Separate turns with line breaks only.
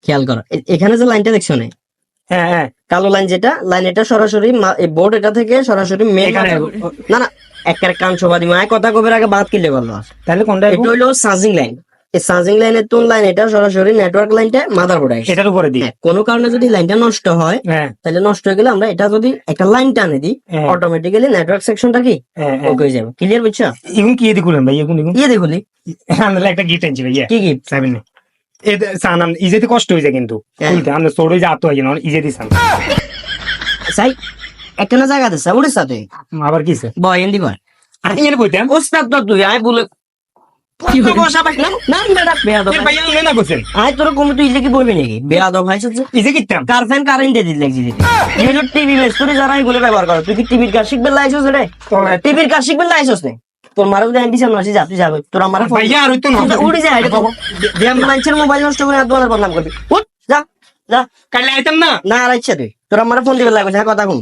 খেয়াল করো এখানে যে লাইনটা দেখছো না,
হ্যাঁ হ্যাঁ
কালো লাইন যেটা, লাইন এটা সরাসরি বোর্ড এটা থেকে সরাসরি মেন,
এখানে।
না না একের কান সবাদি মায় কথা কবের আগে বাদ কিনলে বললো।
তাহলে কোনটা
এটা হইলো চার্জিং লাইন, এই চার্জিং লাইনের তোর লাইন এটা সরাসরি নেটওয়ার্ক লাইনটা মাদারবোর্ডে আসে।
এটার উপরে দিই।
কোনো কারণে যদি লাইনটা নষ্ট হয়
হ্যাঁ
তাহলে নষ্ট হয়ে গেলে আমরা এটা যদি একটা লাইন টানে দিই
হ্যাঁ
অটোমেটিক্যালি নেটওয়ার্ক সেকশনটা কি
হ্যাঁ হ্যাঁ।
ওকে হয়ে যাবে। ক্লিয়ার বুঝছো?
এখন কি দিয়ে খুলেন ভাই এখন এখন
ইয়ে দেখলি
আমরা একটা গিফট আনছি ভাইয়া
কি গিফট?
সাবিন সান ইজেতে কষ্ট হয়েছে কিন্তু
হ্যাঁ।
খুলতে আমরা ছোট হয়ে আতো হয় না ইজেতে সান
সাই একটা না জায়গা দিছে উড়ে সাথে
আবার কিছে
বয় এন্দি বয়
আমি এর বইতাম
ওস্তাদ তো তুই আয় বলে কি বসা পাইছ না না বেটা বেয়াদব
এ ভাইয়া উনি না করছেন
আয় তোর কম তুই ইলে কি বলবি নাকি বেয়াদব ভাই সত্যি
ইজে কিতাম
কার ফ্যান কারেন্ট দিয়ে দিলি লাগছি এগুলো টিভি বেস করে যারা এগুলো ব্যবহার করে তুই কি টিভির কাজ শিখবে লাইছস রে? টিভির কাজ শিখবে লাইছস নে তোর মারা যদি আইডি সামনে আসি যা তুই যাবে তোর আমার
ভাইয়া আর হইতো না
উড়ে যায় এটা যে আমি মানুষের মোবাইল নষ্ট করে তোমার বদনাম করবি উঠ যা যা
কালে আইতাম না
না আর ইচ্ছা তুই তোর আমার ফোন দিবে লাগবে কথা কম